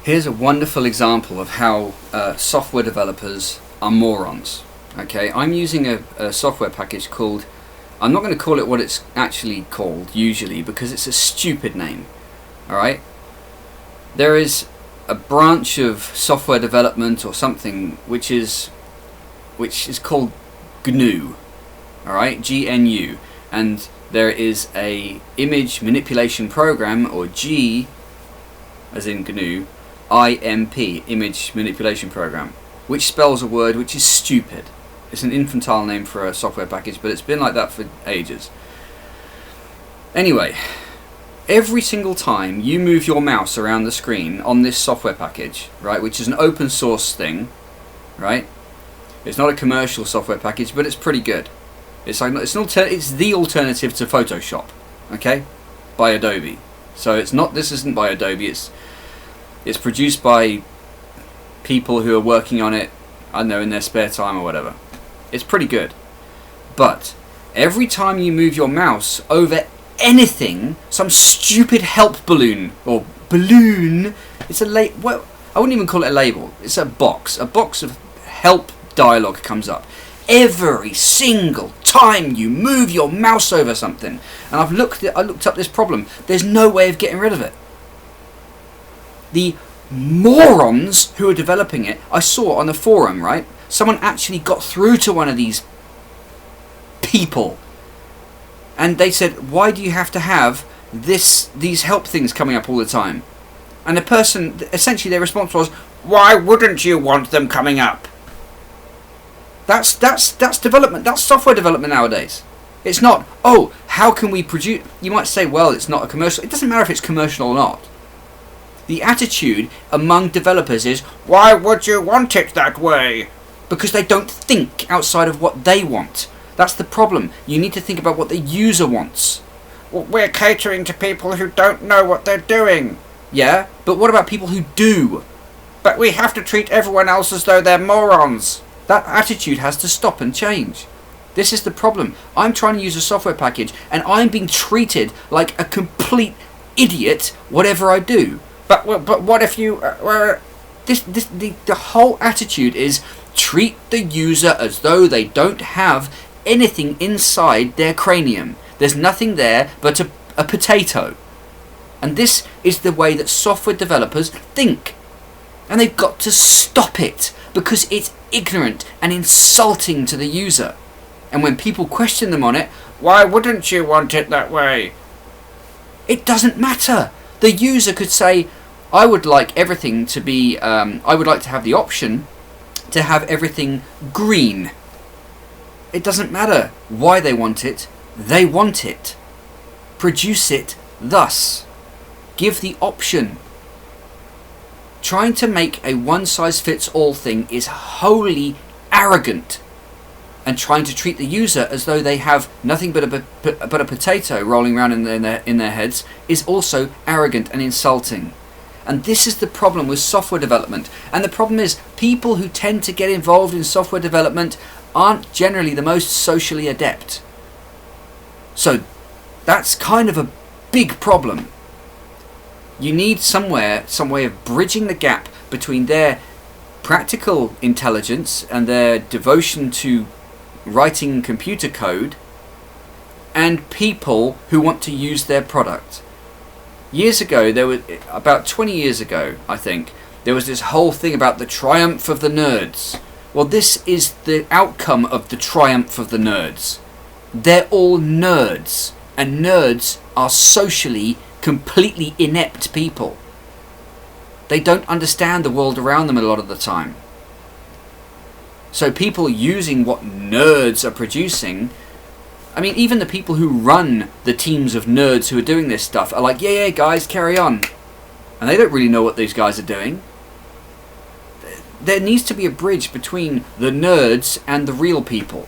Here's a wonderful example of how software developers are morons. Okay, I'm using a software package called, I'm not going to call it what it's actually called usually because it's a stupid name. Alright? There is a branch of software development or something which is called GNU. Alright? GNU. And there is a image manipulation program, or G as in GNU, IMP, image manipulation program, which spells a word which is stupid. It's an infantile name for a software package, but it's been like that for ages. Anyway, every single time you move your mouse around the screen on this software package, right, which is an open source thing, right? It's not a commercial software package, but it's pretty good. It's like it's the alternative to Photoshop, okay, by Adobe. So it's not. This isn't by Adobe. It's produced by people who are working on it, I don't know, in their spare time or whatever. It's pretty good. But every time you move your mouse over anything, some stupid help balloon or balloon, it's a well, I wouldn't even call it a label. It's a box. A box of help dialogue comes up every single time you move your mouse over something. And I looked up this problem. There's no way of getting rid of it. The morons who are developing it, I saw on the forum, right? Someone actually got through to one of these people, and they said, "Why do you have to have these help things coming up all the time?" And the person, essentially, their response was, "Why wouldn't you want them coming up?" That's development. That's software development nowadays. It's not, oh, how can we produce? You might say, well, it's not a commercial. It doesn't matter if it's commercial or not. The attitude among developers is, why would you want it that way? Because they don't think outside of what they want. That's the problem. You need to think about what the user wants. Well, we're catering to people who don't know what they're doing. Yeah, but what about people who do? But we have to treat everyone else as though they're morons. That attitude has to stop and change. This is the problem. I'm trying to use a software package and I'm being treated like a complete idiot whatever I do. But what if you... the whole attitude is treat the user as though they don't have anything inside their cranium. There's nothing there but a potato. And this is the way that software developers think. And they've got to stop it because it's ignorant and insulting to the user. And when people question them on it, why wouldn't you want it that way? It doesn't matter. The user could say, I would like everything to be, I would like to have the option to have everything green. It doesn't matter why they want it it. Produce it thus. Give the option. Trying to make a one-size-fits-all thing is wholly arrogant. And trying to treat the user as though they have nothing but a potato rolling around in their heads is also arrogant and insulting. And this is the problem with software development. And the problem is people who tend to get involved in software development aren't generally the most socially adept. So that's kind of a big problem. You need some way of bridging the gap between their practical intelligence and their devotion to writing computer code and people who want to use their product. Years ago, about 20 years ago, I think, there was this whole thing about the triumph of the nerds. Well, this is the outcome of the triumph of the nerds. They're all nerds, and nerds are socially completely inept people. They don't understand the world around them a lot of the time. So people using what nerds are producing, I mean, even the people who run the teams of nerds who are doing this stuff are like, yeah, guys, carry on. And they don't really know what these guys are doing. There needs to be a bridge between the nerds and the real people.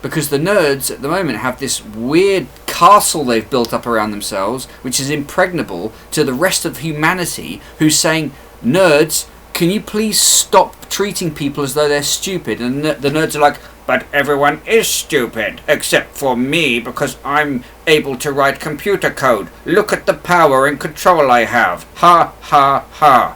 Because the nerds at the moment have this weird castle they've built up around themselves, which is impregnable to the rest of humanity, who's saying, nerds, can you please stop treating people as though they're stupid? And the nerds are like, but everyone is stupid, except for me, because I'm able to write computer code. Look at the power and control I have. Ha ha ha.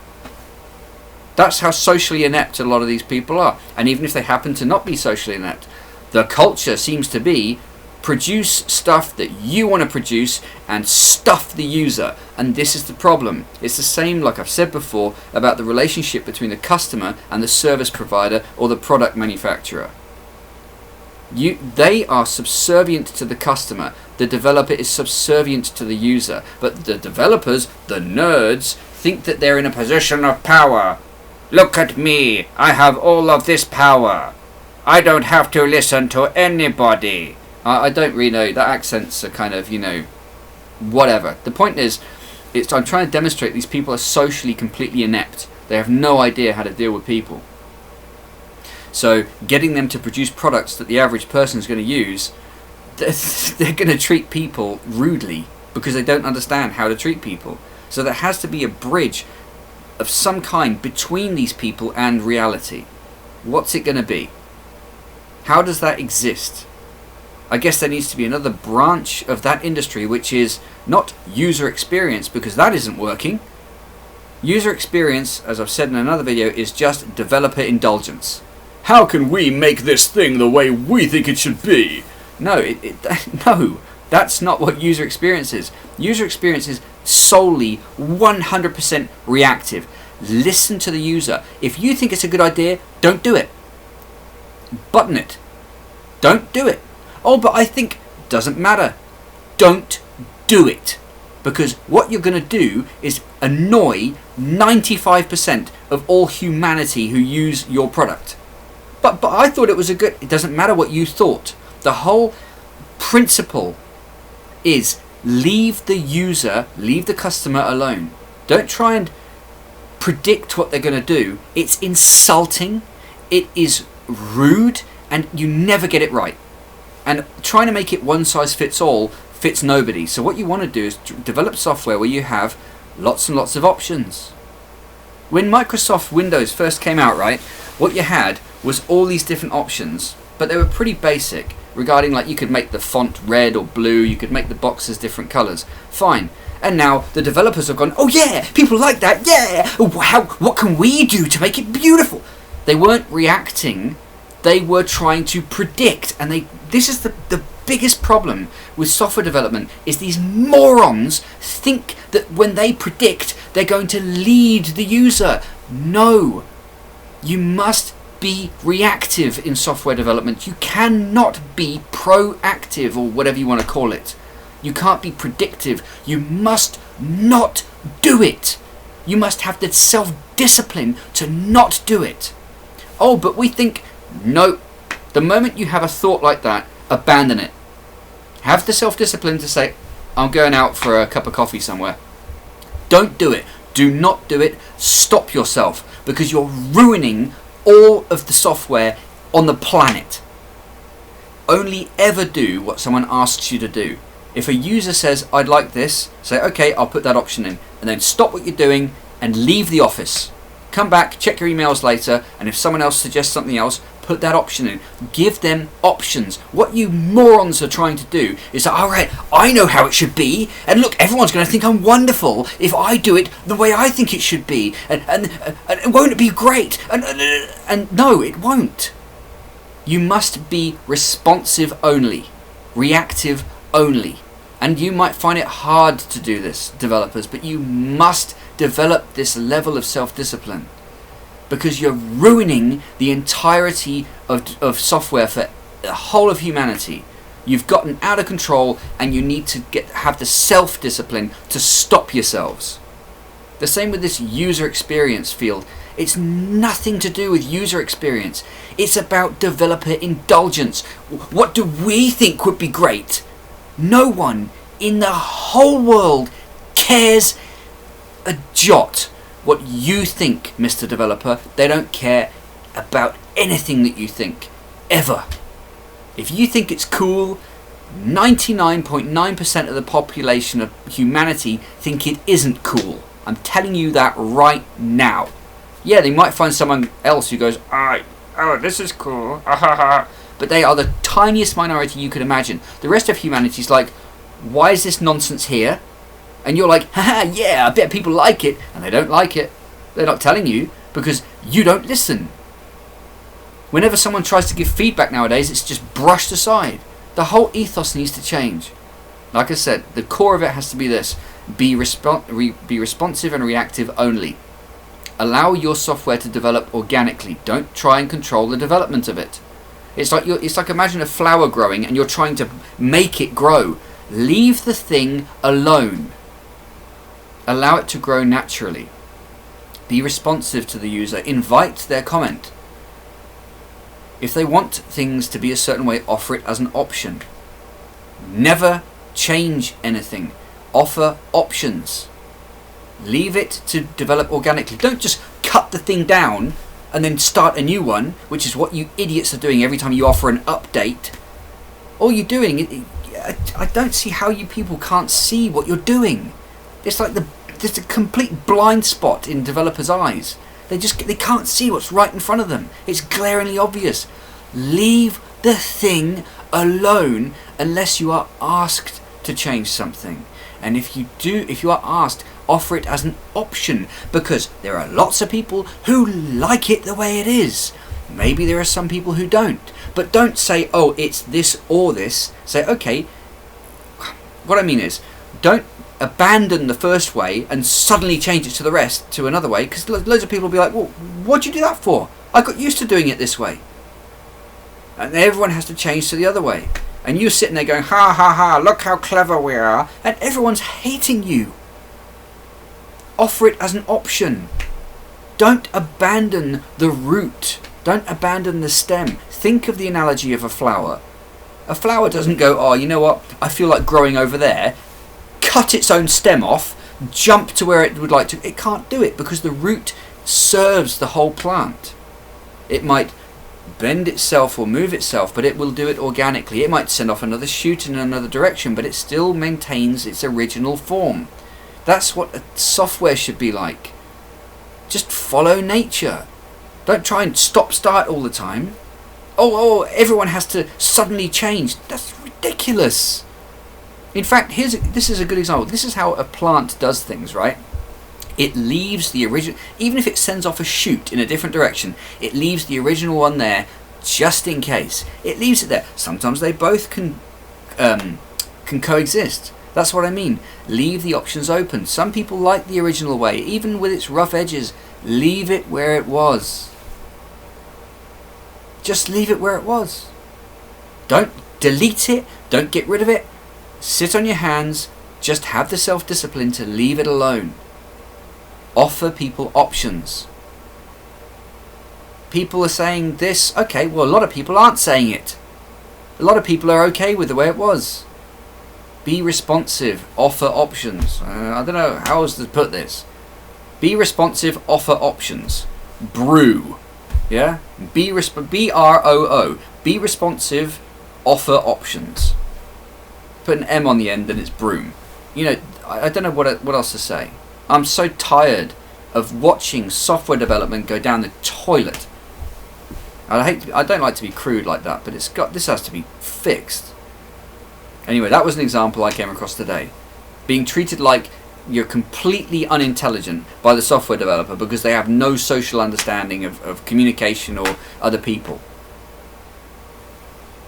That's how socially inept a lot of these people are. And even if they happen to not be socially inept, the culture seems to be produce stuff that you want to produce and stuff the user. And this is the problem. It's the same, like I've said before, about the relationship between the customer and the service provider or the product manufacturer. They are subservient to the customer. The developer is subservient to the user. But the developers, the nerds, think that they're in a position of power. Look at me. I have all of this power. I don't have to listen to anybody. I don't really know. That accents are kind of, whatever. The point is, I'm trying to demonstrate these people are socially completely inept. They have no idea how to deal with people. So getting them to produce products that the average person is going to use, they're going to treat people rudely because they don't understand how to treat people. So there has to be a bridge of some kind between these people and reality. What's it going to be? How does that exist? I guess there needs to be another branch of that industry which is not user experience, because that isn't working. User experience, as I've said in another video, is just developer indulgence. How can we make this thing the way we think it should be? No, no, that's not what user experience is. User experience is solely 100% reactive. Listen to the user. If you think it's a good idea, don't do it. Button it. Don't do it. Oh, but I think, doesn't matter. Don't do it. Because what you're going to do is annoy 95% of all humanity who use your product. But I thought it was a good... It doesn't matter what you thought. The whole principle is leave the user, leave the customer alone. Don't try and predict what they're going to do. It's insulting. It is rude. And you never get it right. And trying to make it one size fits all fits nobody. So what you want to do is develop software where you have lots and lots of options. When Microsoft Windows first came out, right, what you had was all these different options, but they were pretty basic regarding, like, you could make the font red or blue, you could make the boxes different colors. Fine. And now the developers have gone, oh yeah, people like that, yeah. What can we do to make it beautiful? They weren't reacting. They were trying to predict, and this is the biggest problem with software development, is these morons think that when they predict, they're going to lead the user. No. You must be reactive in software development. You cannot be proactive, or whatever you want to call it. You can't be predictive. You must not do it. You must have the self-discipline to not do it. Oh, but we think... No. The moment you have a thought like that, abandon it. Have the self-discipline to say, I'm going out for a cup of coffee somewhere. Don't do it. Do not do it. Stop yourself, because you're ruining all of the software on the planet. Only ever do what someone asks you to do. If a user says, I'd like this, say, okay, I'll put that option in, and then stop what you're doing and leave the office. Come back, check your emails later, and if someone else suggests something else, put that option in. Give them options. What you morons are trying to do is, alright, I know how it should be, and look, everyone's going to think I'm wonderful if I do it the way I think it should be, and won't it be great? And no, it won't. You must be responsive only, reactive only. And you might find it hard to do this, developers, but you must develop this level of self-discipline, because you're ruining the entirety of software for the whole of humanity. You've gotten out of control, and you need to have the self-discipline to stop yourselves. The same with this user experience field. It's nothing to do with user experience. It's about developer indulgence. What do we think would be great? No one in the whole world cares a jot what you think, Mr. Developer. They don't care about anything that you think, ever. If you think it's cool, 99.9% of the population of humanity think it isn't cool. I'm telling you that right now. Yeah, they might find someone else who goes, oh, this is cool, but they are the tiniest minority you could imagine. The rest of humanity's like, why is this nonsense here? And you're like, haha, yeah, I bet people like it. And they don't like it. They're not telling you because you don't listen. Whenever someone tries to give feedback nowadays, it's just brushed aside. The whole ethos needs to change. Like I said, the core of it has to be this. Be responsive and reactive only. Allow your software to develop organically. Don't try and control the development of it. It's like imagine a flower growing and you're trying to make it grow. Leave the thing alone. Allow it to grow naturally. Be responsive to the user. Invite their comment. If they want things to be a certain way, offer it as an option. Never change anything. Offer options. Leave it to develop organically. Don't just cut the thing down and then start a new one, which is what you idiots are doing every time you offer an update. All you're doing, I don't see how you people can't see what you're doing. It's like there's a complete blind spot in developers' eyes. They can't see what's right in front of them. It's glaringly obvious. Leave the thing alone unless you are asked to change something. And if you are asked, offer it as an option, because there are lots of people who like it the way it is. Maybe there are some people who don't. But don't say, oh, it's this or this. Say, okay, what I mean is, don't abandon the first way and suddenly change it to another way, because loads of people will be like, well, what'd you do that for? I got used to doing it this way. And everyone has to change to the other way. And you're sitting there going, ha ha ha, look how clever we are. And everyone's hating you. Offer it as an option. Don't abandon the root. Don't abandon the stem. Think of the analogy of a flower. A flower doesn't go, oh, you know what, I feel like growing over there. Cut its own stem off, jump to where it would like to. It can't do it because the root serves the whole plant. It might bend itself or move itself, but it will do it organically. It might send off another shoot in another direction, but it still maintains its original form. That's what a software should be like. Just follow nature. Don't try and stop-start all the time. Oh, everyone has to suddenly change. That's ridiculous. In fact, this is a good example. This is how a plant does things, right? It leaves the original, even if it sends off a shoot in a different direction, it leaves the original one there just in case. It leaves it there. Sometimes they both can coexist. That's what I mean. Leave the options open. Some people like the original way, even with its rough edges. Leave it where it was. Just leave it where it was. Don't delete it. Don't get rid of it. Sit on your hands. Just have the self-discipline to leave it alone. Offer people options. People are saying this. Okay, well, a lot of people aren't saying it. A lot of people are okay with the way it was. Be responsive. Offer options. I don't know how else to put this. Be responsive. Offer options. Brew. Yeah? B-R-O-O. Be responsive. Offer options. Put an M on the end and it's broom. You know, I don't know what else to say. I'm so tired of watching software development go down the toilet. I don't like to be crude like that, but this has to be fixed. Anyway, that was an example I came across today. Being treated like you're completely unintelligent by the software developer because they have no social understanding of communication or other people.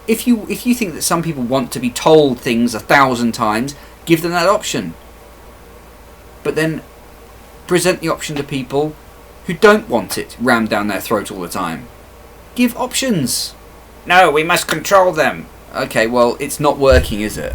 If you think that some people want to be told things 1,000 times, give them that option. But then present the option to people who don't want it rammed down their throat all the time. Give options. No, we must control them. Okay, well, it's not working, is it?